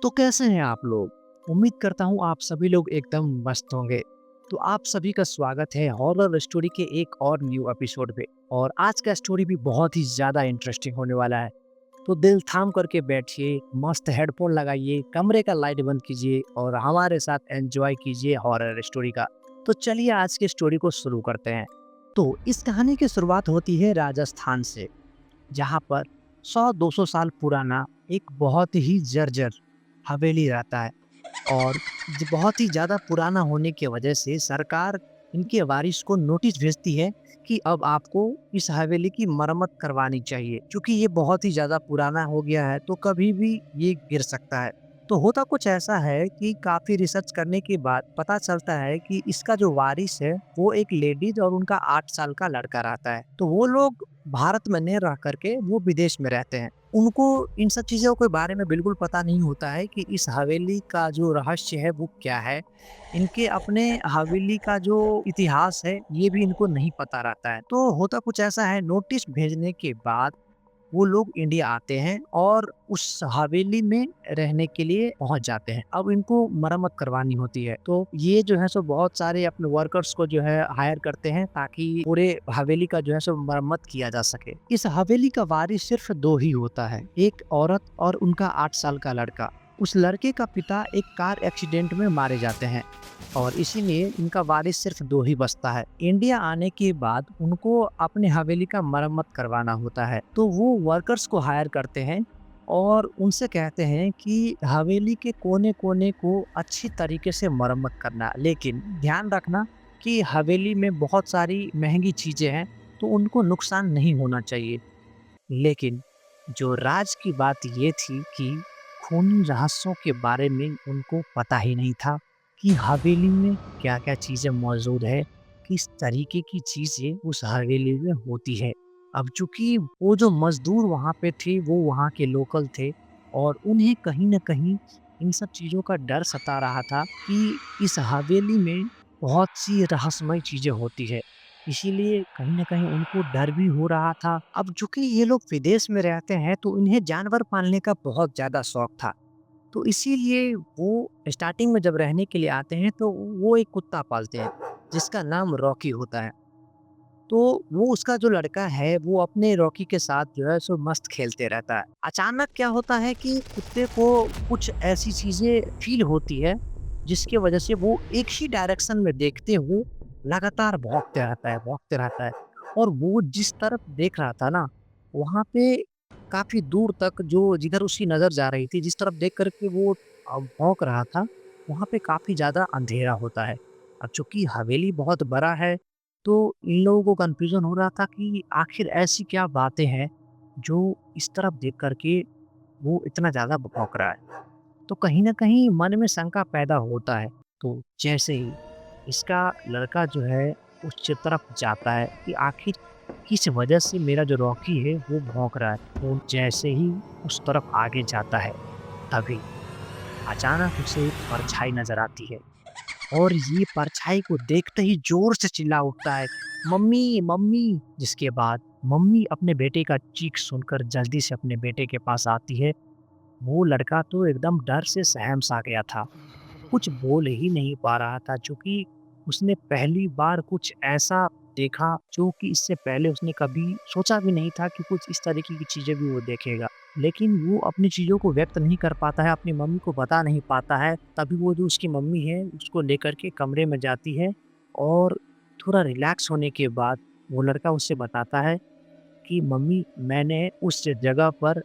तो कैसे हैं आप लोग? उम्मीद करता हूँ आप सभी लोग एकदम मस्त होंगे। तो आप सभी का स्वागत है हॉरर स्टोरी के एक और न्यू एपिसोड पे। और आज का स्टोरी भी बहुत ही ज़्यादा इंटरेस्टिंग होने वाला है। तो दिल थाम करके बैठिए, मस्त हेडफोन लगाइए, कमरे का लाइट बंद कीजिए और हमारे साथ एंजॉय कीजिए हॉरर स्टोरी का। तो चलिए आज की स्टोरी को शुरू करते हैं। तो इस कहानी की शुरुआत होती है राजस्थान से, जहाँ पर 100-200 साल पुराना एक बहुत ही जर्जर हवेली रहता है। और बहुत ही ज़्यादा पुराना होने की वजह से सरकार इनके वारिस को नोटिस भेजती है कि अब आपको इस हवेली की मरम्मत करवानी चाहिए, क्योंकि ये बहुत ही ज़्यादा पुराना हो गया है, तो कभी भी ये गिर सकता है। तो होता कुछ ऐसा है कि काफ़ी रिसर्च करने के बाद पता चलता है कि इसका जो वारिस है वो एक लेडीज और उनका 8 साल का लड़का रहता है। तो वो लोग भारत में नहीं रह करके वो विदेश में रहते हैं। उनको इन सब चीज़ों के बारे में बिल्कुल पता नहीं होता है कि इस हवेली का जो रहस्य है वो क्या है। इनके अपने हवेली का जो इतिहास है ये भी इनको नहीं पता रहता है। तो होता कुछ ऐसा है, नोटिस भेजने के बाद वो लोग इंडिया आते हैं और उस हवेली में रहने के लिए पहुंच जाते हैं। अब इनको मरम्मत करवानी होती है, तो ये जो है सो बहुत सारे अपने वर्कर्स को जो है हायर करते हैं ताकि पूरे हवेली का जो है सो मरम्मत किया जा सके। इस हवेली का वारिस सिर्फ दो ही होता है, एक औरत और उनका 8 साल का लड़का। उस लड़के का पिता एक कार एक्सीडेंट में मारे जाते हैं और इसीलिए इनका वारिस सिर्फ दो ही बचता है। इंडिया आने के बाद उनको अपने हवेली का मरम्मत करवाना होता है, तो वो वर्कर्स को हायर करते हैं और उनसे कहते हैं कि हवेली के कोने-कोने को अच्छी तरीके से मरम्मत करना, लेकिन ध्यान रखना कि हवेली में बहुत सारी महँगी चीज़ें हैं, तो उनको नुकसान नहीं होना चाहिए। लेकिन जो राज की बात ये थी कि खूनी रहस्यों के बारे में उनको पता ही नहीं था कि हवेली में क्या-क्या चीज़ें मौजूद है, किस तरीके की चीज़ें उस हवेली में होती है। अब चूँकि वो जो मज़दूर वहाँ पे थे, वो वहाँ के लोकल थे और उन्हें कहीं न कहीं इन सब चीज़ों का डर सता रहा था कि इस हवेली में बहुत सी रहस्यमय चीज़ें होती है। इसीलिए कहीं न कहीं उनको डर भी हो रहा था। अब चूँकि ये लोग विदेश में रहते हैं, तो इन्हें जानवर पालने का बहुत ज़्यादा शौक था। तो इसीलिए वो स्टार्टिंग में जब रहने के लिए आते हैं, तो वो एक कुत्ता पालते हैं, जिसका नाम रॉकी होता है। तो वो उसका जो लड़का है, वो अपने रॉकी के साथ जो है सो मस्त खेलते रहता है। अचानक क्या होता है कि कुत्ते को कुछ ऐसी चीज़ें फ़ील होती है, जिसकी वज़ह से वो एक ही डायरेक्शन में देखते हुए लगातार भौंकते रहता है। और वो जिस तरफ देख रहा था ना, वहाँ पे काफ़ी दूर तक जो जिधर उसकी नज़र जा रही थी, जिस तरफ देख कर के वो भौंक रहा था, वहाँ पे काफ़ी ज़्यादा अंधेरा होता है। अब चूँकि हवेली बहुत बड़ा है, तो इन लोगों को कन्फ्यूज़न हो रहा था कि आखिर ऐसी क्या बातें हैं, जो इस तरफ देख कर के वो इतना ज़्यादा भौंक रहा है। तो कहीं न कहीं मन में शंका पैदा होता है। तो जैसे ही इसका लड़का जो है उस तरफ जाता है कि आखिर किस वजह से मेरा जो रॉकी है वो भौंक रहा है। तो जैसे ही उस तरफ आगे जाता है, तभी अचानक उसे एक परछाई नज़र आती है। और ये परछाई को देखते ही ज़ोर से चिल्ला उठता है, "मम्मी, मम्मी!" जिसके बाद मम्मी अपने बेटे का चीख सुनकर जल्दी से अपने बेटे के पास आती है। वो लड़का तो एकदम डर से सहम-सा गया था। कुछ बोल ही नहीं पा रहा था, चूँकि उसने पहली बार कुछ ऐसा देखा जो कि इससे पहले उसने कभी सोचा भी नहीं था कि कुछ इस तरीके की चीज़ें भी वो देखेगा। लेकिन वो अपनी चीज़ों को व्यक्त नहीं कर पाता है, अपनी मम्मी को बता नहीं पाता है, तभी वो जो उसकी मम्मी है उसको लेकर के कमरे में जाती है और थोड़ा रिलैक्स होने के बाद वो लड़का उससे बताता है कि मम्मी, मैंने उस जगह पर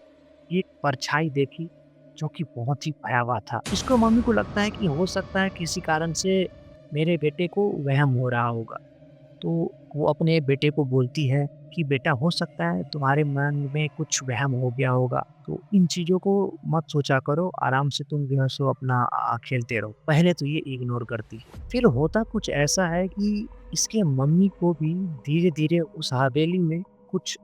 एक परछाई देखी जो कि बहुत ही भयावह था। इसको मम्मी को लगता है कि हो सकता है किसी कारण से मेरे बेटे को वहम हो रहा होगा। तो वो अपने बेटे को बोलती है कि बेटा, हो सकता है तुम्हारे मन में कुछ वहम हो गया होगा। तो इन चीज़ों को मत सोचा करो, आराम से तुम जो है सो अपना खेलते रहो। पहले तो ये इग्नोर करती है। फिर होता कुछ ऐसा है कि इसके मम्मी को भी धीरे-धीरे उस हवेली में कुछ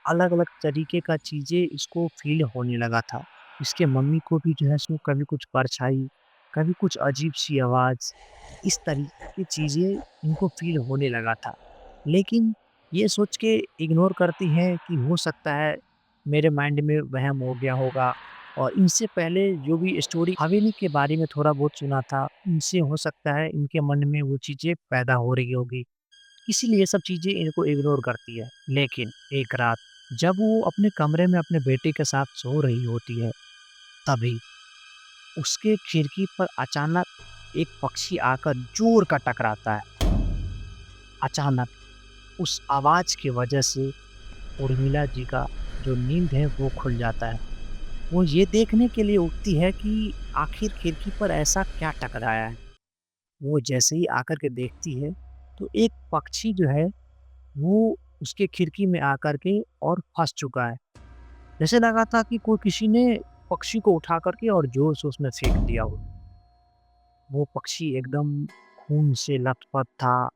अलग-अलग तरीके का चीज़ें इसको फ़ील होने लगा था। इसके मम्मी को भी जो है सो कभी कुछ परछाई, कभी कुछ अजीब-सी आवाज़, इस तरीके की चीज़ें इनको फ़ील होने लगा था। लेकिन ये सोच के इग्नोर करती हैं कि हो सकता है मेरे माइंड में वहम हो गया होगा और इनसे पहले जो भी स्टोरी हवेली के बारे में थोड़ा बहुत सुना था, इनसे हो सकता है इनके मन में वो चीज़ें पैदा हो रही होगी, इसीलिए ये सब चीज़ें इनको इग्नोर करती है। लेकिन एक रात जब वो अपने कमरे में अपने बेटे के साथ सो रही होती है, तभी उसके खिड़की पर अचानक एक पक्षी आकर जोर का टकराता है। अचानक उस आवाज़ की वजह से उर्मिला जी का जो नींद है वो खुल जाता है। वो ये देखने के लिए उठती है कि आखिर खिड़की पर ऐसा क्या टकराया है। वो जैसे ही आकर के देखती है तो एक पक्षी जो है वो उसके खिड़की में आकर के और फँस चुका है। जैसे लगा था कि कोई किसी ने पक्षी को उठा कर के और ज़ोर से उसमें फेंक दिया हो। वो पक्षी एकदम खून से लथपथ था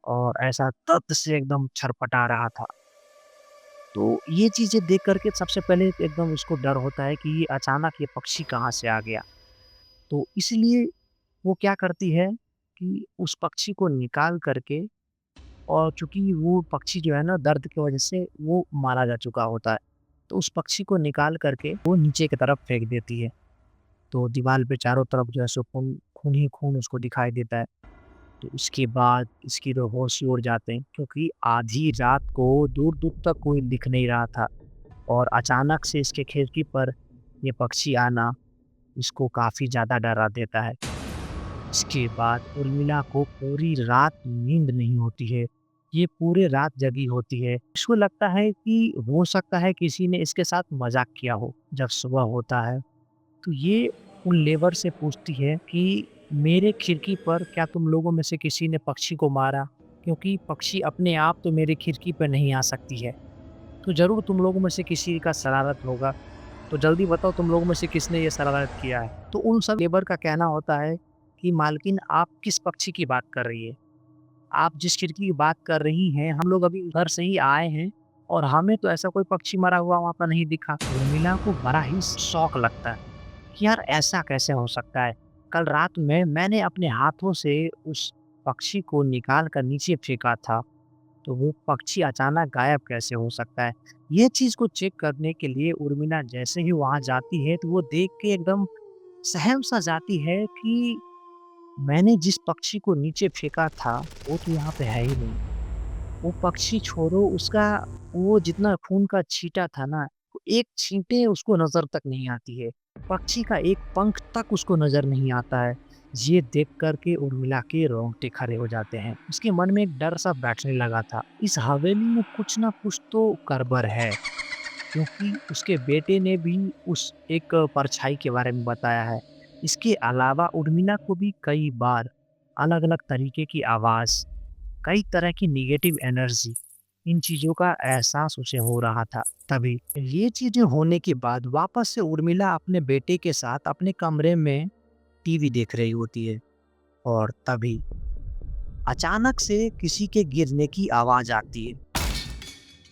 और ऐसा दर्द से एकदम छटपटा रहा था। तो ये चीज़ें देख कर के सबसे पहले एकदम उसको डर होता है कि ये अचानक ये पक्षी कहाँ से आ गया। तो इसलिए वो क्या करती है कि उस पक्षी को निकाल कर के, और चूँकि वो पक्षी जो है ना दर्द की वज़ह से वो मारा जा चुका होता है, तो उस पक्षी को निकाल कर के वो नीचे की तरफ फेंक देती है। तो दीवार पे चारों तरफ जो है सो खून खून ही खून उसको दिखाई देता है। तो उसके बाद इसके तो होश ही उड़ जाते हैं, क्योंकि आधी रात को दूर-दूर तक कोई दिख नहीं रहा था और अचानक से इसके खिड़की पर ये पक्षी आना इसको काफ़ी ज़्यादा डरा देता है। इसके बाद उर्मिला को पूरी रात नींद नहीं होती है। ये पूरे रात जगी होती है। इसको लगता है कि हो सकता है किसी ने इसके साथ मज़ाक किया हो। जब सुबह होता है तो ये उन लेबर से पूछती है कि मेरे खिड़की पर क्या तुम लोगों में से किसी ने पक्षी को मारा? क्योंकि पक्षी अपने आप तो मेरी खिड़की पे नहीं आ सकती है। तो ज़रूर तुम लोगों में से किसी का शरारत होगा। तो जल्दी बताओ तुम लोगों में से किसने ये शरारत किया है? तो उन सब लेबर का कहना होता है कि मालकिन आप किस पक्षी की बात कर रही है? आप जिस खिड़की की बात कर रही हैं, हम लोग अभी उधर से ही आए हैं और हमें तो ऐसा कोई पक्षी मरा हुआ वहाँ पर नहीं दिखा। उर्मिला को बड़ा ही शौक लगता है कि यार ऐसा कैसे हो सकता है? कल रात में मैंने अपने हाथों से उस पक्षी को निकाल कर नीचे फेंका था, तो वो पक्षी अचानक गायब कैसे हो सकता है? ये चीज़ को चेक करने के लिए उर्मिला जैसे ही वहाँ जाती है, तो वो देख के एकदम सहम-सा जाती है कि मैंने जिस पक्षी को नीचे फेंका था, वो तो यहाँ पे है ही नहीं। वो पक्षी छोड़ो, उसका वो जितना खून का छींटा था ना, वो एक छींटे उसको नज़र तक नहीं आती है। पक्षी का एक पंख तक उसको नज़र नहीं आता है। ये देख कर के उर्मिला के रोंगटे खड़े हो जाते हैं। उसके मन में एक डर सा बैठने लगा था। इस हवेली में कुछ ना कुछ तो गड़बड़ है, क्योंकि उसके बेटे ने भी उस एक परछाई के बारे में बताया है। इसके अलावा उर्मिला को भी कई बार अलग-अलग तरीके की आवाज़, कई तरह की नेगेटिव एनर्जी, इन चीज़ों का एहसास उसे हो रहा था। तभी ये चीज़ें होने के बाद वापस से उर्मिला अपने बेटे के साथ अपने कमरे में टीवी देख रही होती है और तभी अचानक से किसी के गिरने की आवाज़ आती है।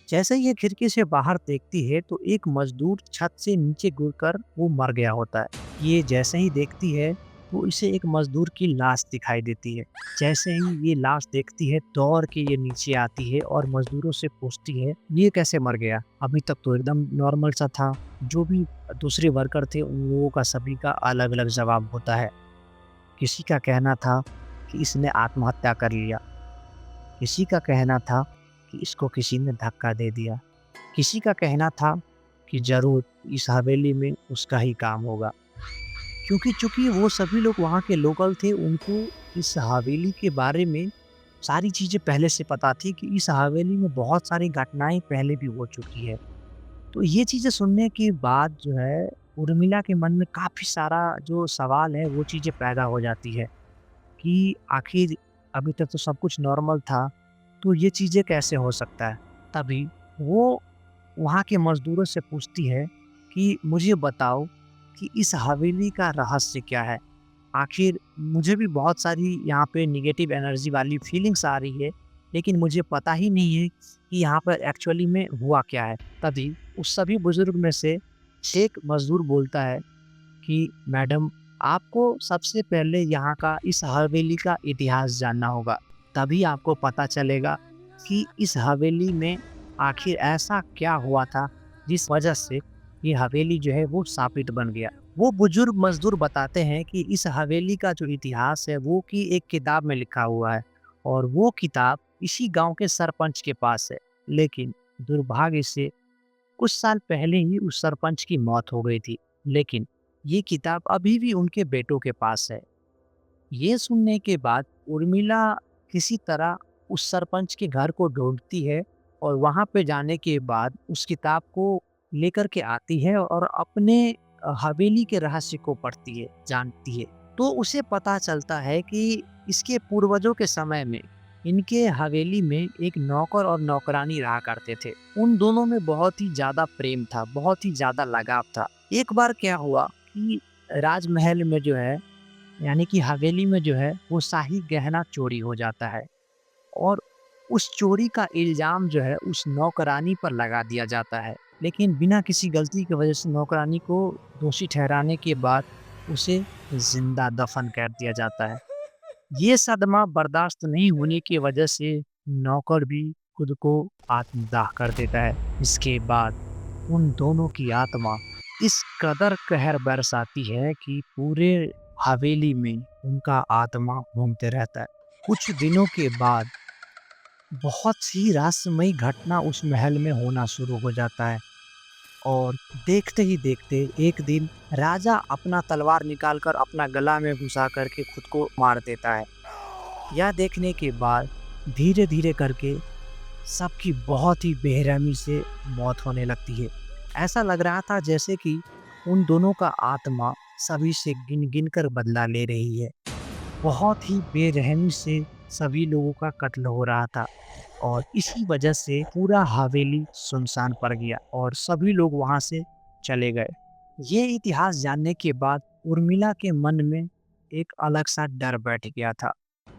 जैसे ही ये खिड़की से बाहर देखती है तो एक मजदूर छत से नीचे गिरकर वो मर गया होता है। ये जैसे ही देखती है तो इसे एक मजदूर की लाश दिखाई देती है। जैसे ही ये लाश देखती है दौड़ के ये नीचे आती है और मजदूरों से पूछती है ये कैसे मर गया? अभी तक तो एकदम नॉर्मल सा था। जो भी दूसरे वर्कर थे उन लोगों का सभी का अलग-अलग जवाब होता है। किसी का कहना था कि इसने आत्महत्या कर लिया। किसी का कहना था कि इसको किसी ने धक्का दे दिया। किसी का कहना था कि ज़रूर इस हवेली में उसका ही काम होगा। क्योंकि चूँकि वो सभी लोग वहाँ के लोकल थे, उनको इस हवेली के बारे में सारी चीज़ें पहले से पता थी कि इस हवेली में बहुत सारी घटनाएँ पहले भी हो चुकी है। तो ये चीज़ें सुनने के बाद जो है, उर्मिला के मन में काफ़ी सारा जो सवाल है, वो चीज़ें पैदा हो जाती है कि आखिर अभी तक तो सब कुछ नॉर्मल था, तो ये चीज़ें कैसे हो सकता है? तभी वो वहाँ के मज़दूरों से पूछती है कि मुझे बताओ कि इस हवेली का रहस्य क्या है? आखिर मुझे भी बहुत सारी यहाँ पे नेगेटिव एनर्जी वाली फीलिंग्स आ रही है, लेकिन मुझे पता ही नहीं है कि यहाँ पर एक्चुअली में हुआ क्या है? तभी उस सभी बुज़ुर्ग में से एक मज़दूर बोलता है कि मैडम, आपको सबसे पहले यहाँ का इस हवेली का इतिहास जानना होगा। तभी आपको पता चलेगा कि इस हवेली में आखिर ऐसा क्या हुआ था जिस वजह से ये हवेली जो है वो शापित बन गया। वो बुजुर्ग मजदूर बताते हैं कि इस हवेली का जो इतिहास है वो कि एक किताब में लिखा हुआ है और वो किताब इसी गांव के सरपंच के पास है। लेकिन दुर्भाग्य से कुछ साल पहले ही उस सरपंच की मौत हो गई थी। लेकिन ये किताब अभी भी उनके बेटों के पास है। ये सुनने के बाद उर्मिला किसी तरह उस सरपंच के घर को ढूंढती है और वहां पे जाने के बाद उस किताब को लेकर के आती है और अपने हवेली के रहस्य को पढ़ती है, जानती है। तो उसे पता चलता है कि इसके पूर्वजों के समय में इनके हवेली में एक नौकर और नौकरानी रहा करते थे। उन दोनों में बहुत ही ज्यादा प्रेम था, बहुत ही ज्यादा लगाव था। एक बार क्या हुआ कि राजमहल में जो है, यानी कि हवेली में जो है वो शाही गहना चोरी हो जाता है और उस चोरी का इल्जाम जो है उस नौकरानी पर लगा दिया जाता है। लेकिन बिना किसी गलती की वजह से नौकरानी को दोषी ठहराने के बाद उसे जिंदा दफन कर दिया जाता है। ये सदमा बर्दाश्त नहीं होने की वजह से नौकर भी खुद को आत्मदाह कर देता है। इसके बाद उन दोनों की आत्मा इस कदर कहर बरसाती है कि पूरे हवेली में उनका आत्मा घूमते रहता है। कुछ दिनों के बाद बहुत सी रहस्यमयी घटना उस महल में होना शुरू हो जाता है और देखते ही देखते एक दिन राजा अपना तलवार निकालकर अपना गला में घुसा करके खुद को मार देता है। यह देखने के बाद धीरे धीरे करके सबकी बहुत ही बेरहमी से मौत होने लगती है। ऐसा लग रहा था जैसे कि उन दोनों का आत्मा सभी से गिन गिन कर बदला ले रही है। बहुत ही बेरहमी से सभी लोगों का कत्ल हो रहा था और इसी वजह से पूरा हवेली सुनसान पड़ गया और सभी लोग वहां से चले गए। ये इतिहास जानने के बाद उर्मिला के मन में एक अलग सा डर बैठ गया था।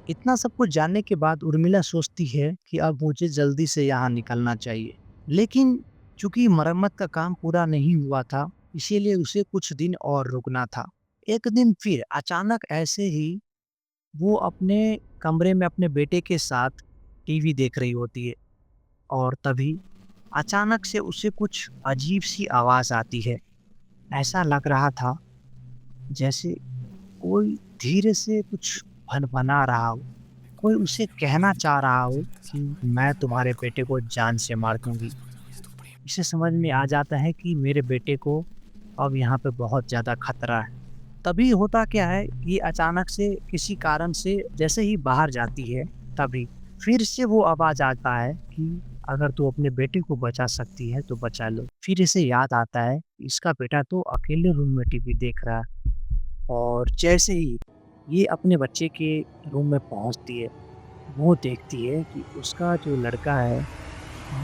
इतना सब कुछ जानने के बाद उर्मिला सोचती है कि अब मुझे जल्दी से यहाँ निकलना चाहिए। लेकिन चूंकि मरम्मत का काम पूरा नहीं हुआ था, इसीलिए उसे कुछ दिन और रुकना था। एक दिन फिर अचानक ऐसे ही वो अपने कमरे में अपने बेटे के साथ टीवी देख रही होती है और तभी अचानक से उसे कुछ अजीब सी आवाज़ आती है। ऐसा लग रहा था जैसे कोई धीरे से कुछ भनभना रहा हो, कोई उसे कहना चाह रहा हो कि मैं तुम्हारे बेटे को जान से मार दूंगी। इसे समझ में आ जाता है कि मेरे बेटे को अब यहाँ पे बहुत ज़्यादा खतरा है। तभी होता क्या है कि अचानक से किसी कारण से जैसे ही बाहर जाती है, तभी फिर से वो आवाज़ आता है कि अगर तू अपने बेटे को बचा सकती है तो बचा लो। फिर इसे याद आता है इसका बेटा तो अकेले रूम में टीवी देख रहा है और जैसे ही ये अपने बच्चे के रूम में पहुंचती है, वो देखती है कि उसका जो लड़का है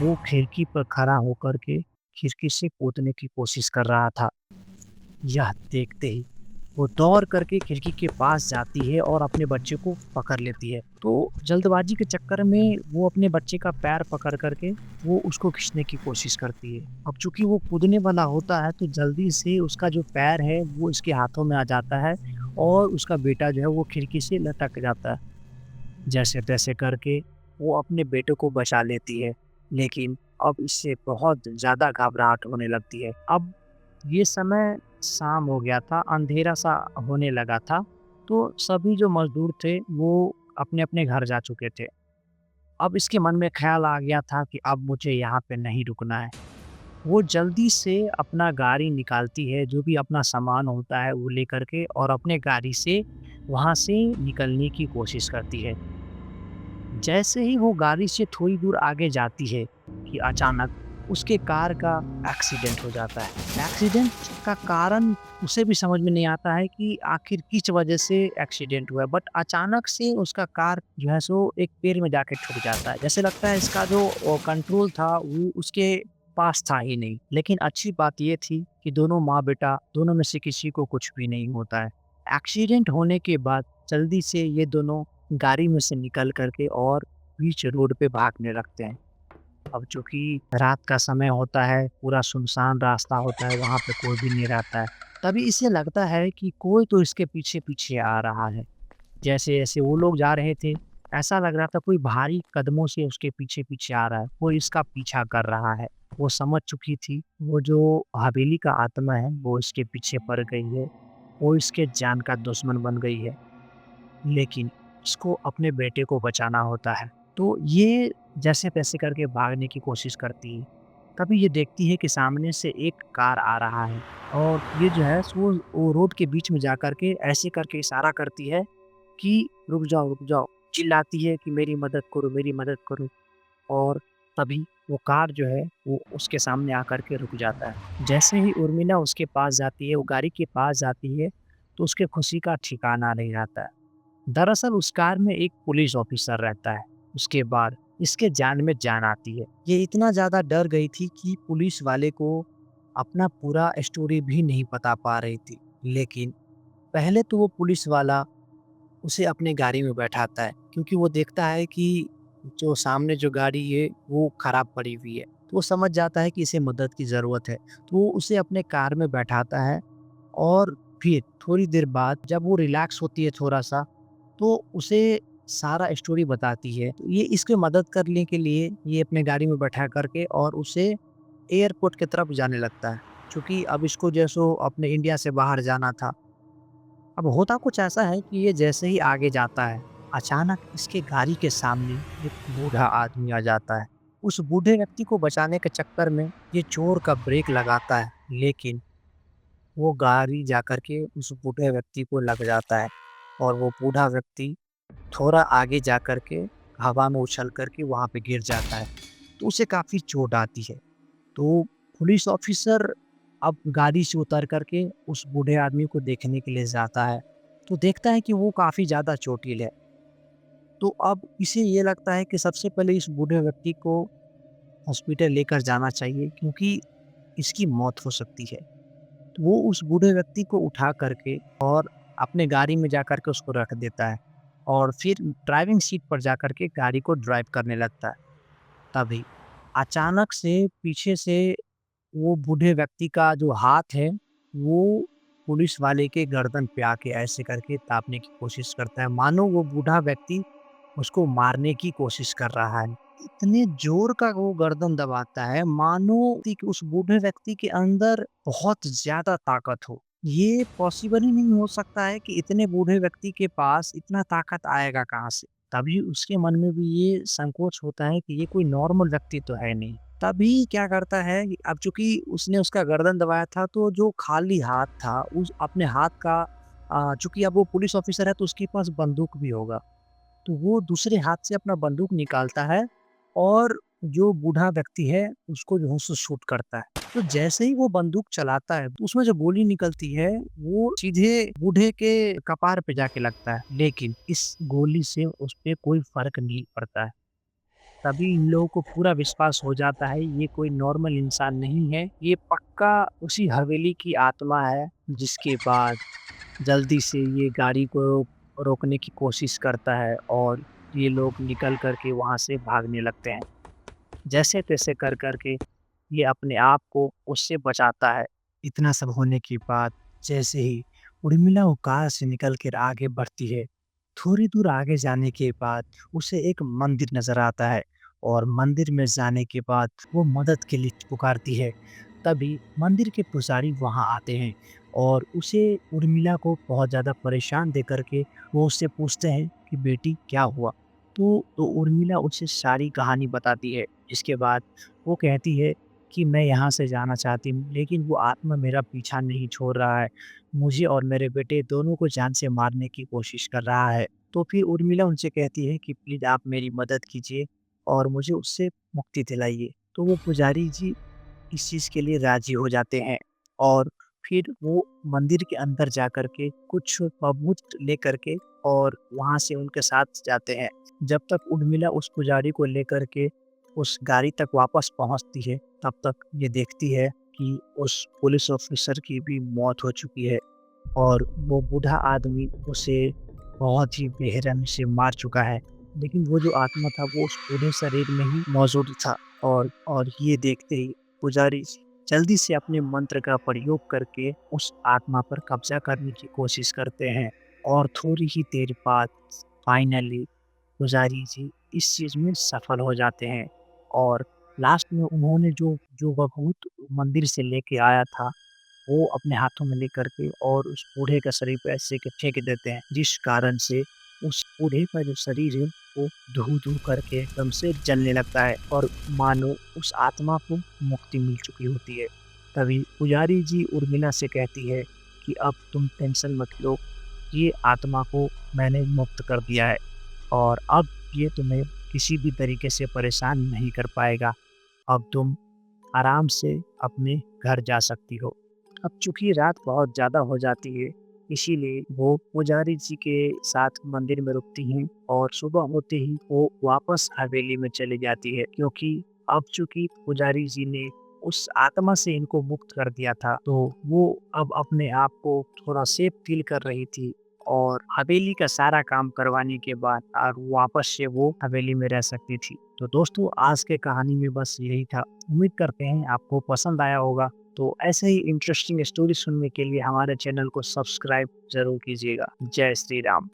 वो खिड़की पर खड़ा होकर के खिड़की से कूदने की कोशिश कर रहा था। यह देखते ही वो दौड़ करके खिड़की के पास जाती है और अपने बच्चे को पकड़ लेती है। तो जल्दबाजी के चक्कर में वो अपने बच्चे का पैर पकड़ करके वो उसको खींचने की कोशिश करती है। अब चूंकि वो कूदने वाला होता है तो जल्दी से उसका जो पैर है वो इसके हाथों में आ जाता है और उसका बेटा जो है वो खिड़की से लटक जाता है। जैसे तैसे करके वो अपने बेटे को बचा लेती है, लेकिन अब इससे बहुत ज़्यादा घबराहट होने लगती है। अब ये समय शाम हो गया था, अंधेरा सा होने लगा था, तो सभी जो मज़दूर थे वो अपने-अपने घर जा चुके थे। अब इसके मन में ख़्याल आ गया था कि अब मुझे यहाँ पे नहीं रुकना है। वो जल्दी से अपना गाड़ी निकालती है, जो भी अपना सामान होता है वो लेकर के और अपने गाड़ी से वहाँ से निकलने की कोशिश करती है। जैसे ही वो गाड़ी से थोड़ी दूर आगे जाती है कि अचानक उसके कार का एक्सीडेंट हो जाता है। एक्सीडेंट का कारण उसे भी समझ में नहीं आता है कि आखिर किस वजह से एक्सीडेंट हुआ है, बट अचानक से उसका कार जो है सो एक पेड़ में जाके ठुक जाता है। जैसे लगता है इसका जो कंट्रोल था वो उसके पास था ही नहीं। लेकिन अच्छी बात ये थी कि दोनों माँ बेटा दोनों में से किसी को कुछ भी नहीं होता है। एक्सीडेंट होने के बाद जल्दी से ये दोनों गाड़ी में से निकल करके और बीच रोड पे भागने लगते हैं। अब चूंकि रात का समय होता है, पूरा सुनसान रास्ता होता है, वहाँ पे कोई भी नहीं रहता है। तभी इसे लगता है कि कोई तो इसके पीछे पीछे आ रहा है। जैसे जैसे वो लोग जा रहे थे, ऐसा लग रहा था कोई भारी कदमों से उसके पीछे-पीछे आ रहा है, कोई इसका पीछा कर रहा है। वो समझ चुकी थी, वो जो हवेली का आत्मा है, वो इसके पीछे पड़ गई है, वो इसके जान का दुश्मन बन गई है। लेकिन इसको अपने बेटे को बचाना होता है। तो ये जैसे-तैसे करके भागने की कोशिश करती है। तभी ये देखती है कि सामने से एक कार आ रहा है और ये जो है वो रोड के बीच में जा कर के ऐसे करके इशारा करती है कि रुक जाओ, रुक जाओ। चिल्लाती है कि मेरी मदद करो, मेरी मदद करो। और तभी वो कार जो है वो उसके सामने आकर के रुक जाता है। जैसे ही उर्मिला उसके पास जाती है, वो गाड़ी के पास जाती है, तो उसके खुशी का ठिकाना नहीं रहता है। दरअसल उस कार में एक पुलिस ऑफिसर रहता है। उसके बाद इसके जान में जान आती है। ये इतना ज़्यादा डर गई थी कि पुलिस वाले को अपना पूरा स्टोरी भी नहीं बता पा रही थी। लेकिन पहले तो वो पुलिस वाला उसे अपने गाड़ी में बैठाता है क्योंकि वो देखता है कि जो सामने जो गाड़ी है वो खराब पड़ी हुई है। तो वो समझ जाता है कि इसे मदद की ज़रूरत है। तो वो उसे अपने कार में बैठाता है और फिर थोड़ी देर बाद जब वो रिलैक्स होती है थोड़ा-सा, तो उसे सारा स्टोरी बताती है। तो ये इसकी मदद करने के लिए ये अपने गाड़ी में बैठा कर के और उसे एयरपोर्ट की तरफ जाने लगता है। चूँकि अब इसको जैसो अपने इंडिया से बाहर जाना था। अब होता कुछ ऐसा है कि ये जैसे ही आगे जाता है, अचानक इसके गाड़ी के सामने एक बूढ़ा आदमी आ जाता है। उस बूढ़े व्यक्ति को बचाने के चक्कर में ये चोर का ब्रेक लगाता है, लेकिन वो गाड़ी जाकर के उस बूढ़े व्यक्ति को लग जाता है और वो बूढ़ा व्यक्ति थोड़ा आगे जाकर के हवा में उछल कर के वहाँ पे गिर जाता है। तो उसे काफ़ी चोट आती है। तो पुलिस ऑफिसर अब गाड़ी से उतर कर के उस बूढ़े आदमी को देखने के लिए जाता है। तो देखता है कि वो काफ़ी ज़्यादा चोटिल है। तो अब इसे ये लगता है कि सबसे पहले इस बूढ़े व्यक्ति को हॉस्पिटल लेकर जाना चाहिए क्योंकि इसकी मौत हो सकती है। तो वो उस बूढ़े व्यक्ति को उठा करके और अपने गाड़ी में जाकर के उसको रख देता है और फिर ड्राइविंग सीट पर जाकर के गाड़ी को ड्राइव करने लगता है। तभी अचानक से पीछे से वो बूढ़े व्यक्ति का जो हाथ है, वो पुलिस वाले के गर्दन पे आके ऐसे करके दाबने की कोशिश करता है, मानो वो बूढ़ा व्यक्ति उसको मारने की कोशिश कर रहा है। इतने ज़ोर का वो गर्दन दबाता है, मानो कि उस बूढ़े व्यक्ति के अंदर बहुत ज़्यादा ताकत हो। ये पॉसिबल ही नहीं हो सकता है कि इतने बूढ़े व्यक्ति के पास इतना ताकत आएगा कहाँ से? तभी उसके मन में भी ये संकोच होता है कि ये कोई नॉर्मल व्यक्ति तो है नहीं। तभी क्या करता है कि अब चूँकि उसने उसका गर्दन दबाया था, तो जो खाली हाथ था, उस अपने हाथ का चूँकि अब वो पुलिस ऑफ़िसर है, तो उसके पास बंदूक भी होगा। तो वो दूसरे हाथ से अपना बंदूक निकालता है और जो बूढ़ा व्यक्ति है उसको जो है सो शूट करता है। तो जैसे ही वो बंदूक चलाता है तो उसमें जो गोली निकलती है वो सीधे बूढ़े के कपार पे जाके लगता है। लेकिन इस गोली से उस पे कोई फ़र्क नहीं पड़ता है। तभी इन लोगों को पूरा विश्वास हो जाता है ये कोई नॉर्मल इंसान नहीं है, ये पक्का उसी हवेली की आत्मा है। जिसके बाद जल्दी से ये गाड़ी को रोकने की कोशिश करता है और ये लोग निकल कर के वहाँ से भागने लगते हैं। जैसे-तैसे कर के ये अपने आप को उससे बचाता है। इतना सब होने के बाद जैसे ही उर्मिला वो कार से निकल कर आगे बढ़ती है, थोड़ी दूर आगे जाने के बाद उसे एक मंदिर नज़र आता है और मंदिर में जाने के बाद वो मदद के लिए पुकारती है। तभी मंदिर के पुजारी वहाँ आते हैं और उसे उर्मिला को बहुत ज़्यादा परेशान देख कर के वो उससे पूछते हैं कि बेटी क्या हुआ? तो उर्मिला उसे सारी कहानी बताती है। इसके बाद वो कहती है कि मैं यहाँ से जाना चाहती हूँ, लेकिन वो आत्मा मेरा पीछा नहीं छोड़ रहा है। मुझे और मेरे बेटे दोनों को जान से मारने की कोशिश कर रहा है। तो फिर उर्मिला उनसे कहती है कि प्लीज़ आप मेरी मदद कीजिए और मुझे उससे मुक्ति दिलाइए। तो वो पुजारी जी इस चीज़ के लिए राज़ी हो जाते हैं और फिर वो मंदिर के अंदर जाकर के कुछ सबूत लेकर के और वहाँ से उनके साथ जाते हैं। जब तक उर्मिला उस पुजारी को लेकर के उस गाड़ी तक वापस पहुँचती है, तब तक ये देखती है कि उस पुलिस ऑफ़िसर की भी मौत हो चुकी है और वो बूढ़ा आदमी उसे बहुत ही बेरहमी से मार चुका है। लेकिन वो जो आत्मा था वो उस बूढ़े शरीर में ही मौजूद था और ये देखते ही पुजारी जल्दी से अपने मंत्र का प्रयोग करके उस आत्मा पर कब्ज़ा करने की कोशिश करते हैं और थोड़ी ही देर बाद फाइनली पुजारी जी इस चीज़ में सफल हो जाते हैं और लास्ट में उन्होंने जो जो वह भूत मंदिर से लेके आया था, वो अपने हाथों में लेकर के और उस बूढ़े का शरीर पे ऐसे के फेंक देते हैं, जिस कारण से उस बूढ़े का जो शरीर है, वो धू-धू करके एकदम से जलने लगता है और मानो उस आत्मा को मुक्ति मिल चुकी होती है। तभी पुजारी जी उर्मिला से कहती है कि अब तुम टेंशन मत लो, ये आत्मा को मैंने मुक्त कर दिया है और अब ये तुम्हें किसी भी तरीके से परेशान नहीं कर पाएगा। अब तुम आराम से अपने घर जा सकती हो। अब चूँकि रात बहुत ज़्यादा हो जाती है, इसीलिए वो पुजारी जी के साथ मंदिर में रुकती हैं और सुबह होते ही वो वापस हवेली में चली जाती है क्योंकि अब चूँकि पुजारी जी ने उस आत्मा से इनको मुक्त कर दिया था, तो वो अब अपने आप को थोड़ा सेफ फ़ील कर रही थी और हवेली का सारा काम करवाने के बाद और वापस से वो हवेली में रह सकती थी। तो दोस्तों आज के कहानी में बस यही था। उम्मीद करते हैं आपको पसंद आया होगा। तो ऐसे ही इंटरेस्टिंग स्टोरी सुनने के लिए हमारे चैनल को सब्सक्राइब ज़रूर कीजिएगा। जय श्री राम।